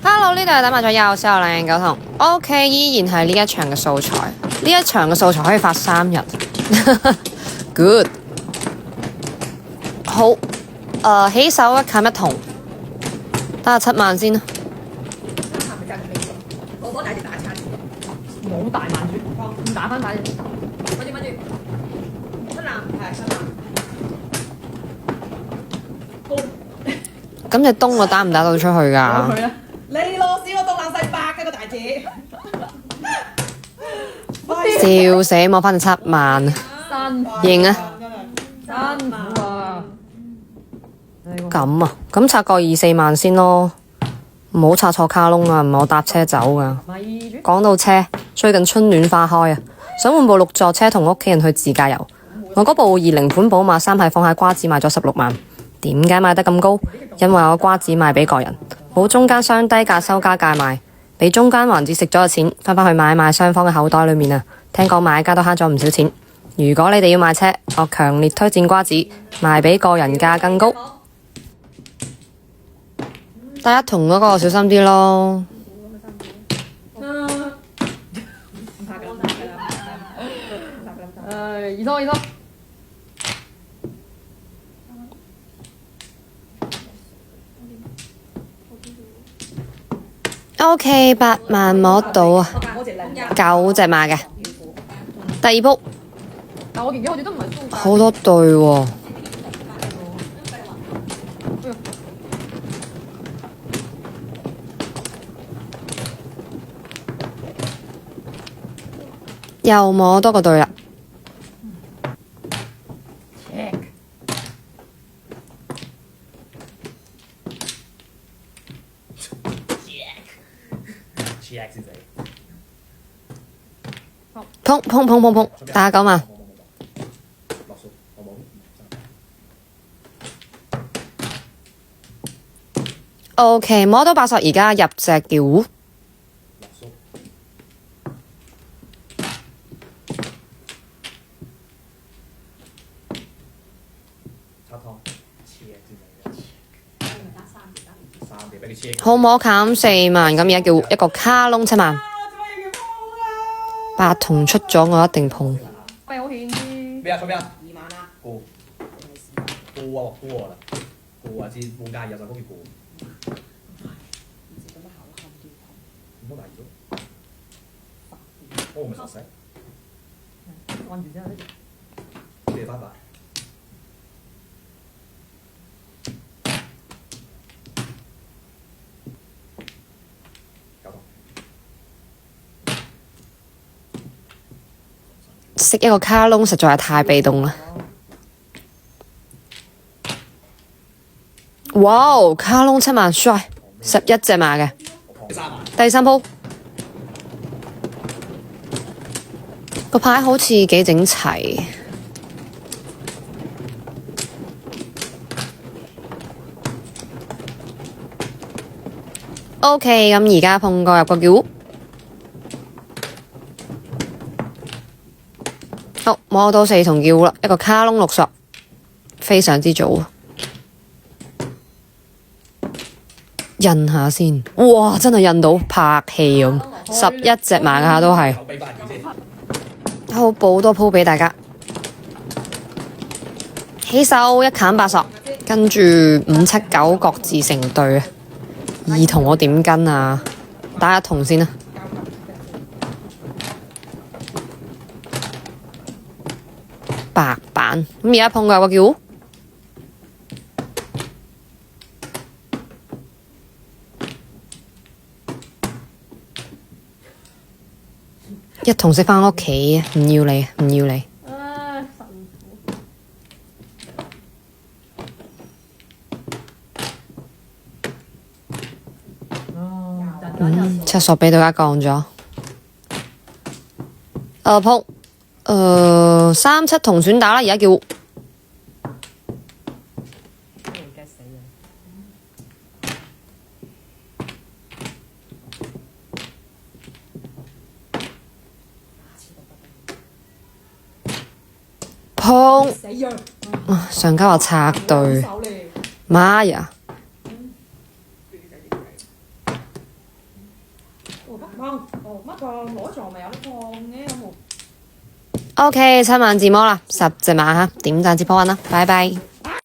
Hello，呢度係打麻雀有小牛靚狗同 OK， 依然係呢一場嘅素材。呢一場嘅素材可以發3日。Good。好，起手一砍一筒，打下7萬先啦。我幫大隻打餐，冇大萬住，唔打翻大隻。跟住7萬係7萬。咁隻東我打唔打到出去㗎？佢啦，你攞屎我東爛細8嘅個大姐，笑死，摸翻7萬，贏啊！辛苦啊！咁啊，咁拆個2-4萬先咯，唔好拆錯卡窿啊，唔係我搭車走㗎。咪住。講到車，最近春暖花開啊，想換部6座車同屋企人去自駕遊。我嗰部20款寶馬3系放喺瓜子賣咗16萬，點解賣得咁高？因為我瓜子賣俾個人，冇中間商低價收加價賣，俾中間環節食咗嘅錢返返去買賣雙方嘅口袋裏面啊！聽講買家都慳咗唔少錢。如果你哋要買車，我強烈推薦瓜子，賣俾個人價更高。第一筒嗰個小心啲咯。二拖。OK， 8萬摸到啊，9隻馬嘅。第二鋪但我見好似都唔係中價。好多對喎。又摸多個對啦。砰！打9萬。OK， 摸到8索，而家入隻叫。好摸砍4萬，咁而家叫一個卡窿7萬。8筒出咗，我一定碰。喂，好險啲。咩啊？出咩啊2萬啦。過啦，過啊！至冇介入就可以過。唔好大咗，我咪實死。按住之後呢你哋拜拜。食一個卡窿實在係太被動啦！哇，卡窿7萬帥，11隻馬嘅。第3鋪個牌好似幾整齊。OK， 咁而家碰過入個叫。好，摸到4筒叫啦，一個卡窿6索，非常之早。印下先，哇！真係印到拍戲咁，11隻馬㗎都係。好，補多鋪俾大家。起手一砍8索，跟住5、7、9各自成對啊。2筒我點跟啊？打1筒先啦。白板咁而家碰過有個叫一筒食返屋企，唔要你，唔要你。7索俾大家降咗。碰。3、7筒選打啦，而家叫碰，上家話拆對，媽呀！ Không, mắt còn mỗi trò mèo nó còn nghe một OK，七晚自摸啦，10隻馬嚇，點讚接波運啦，拜拜。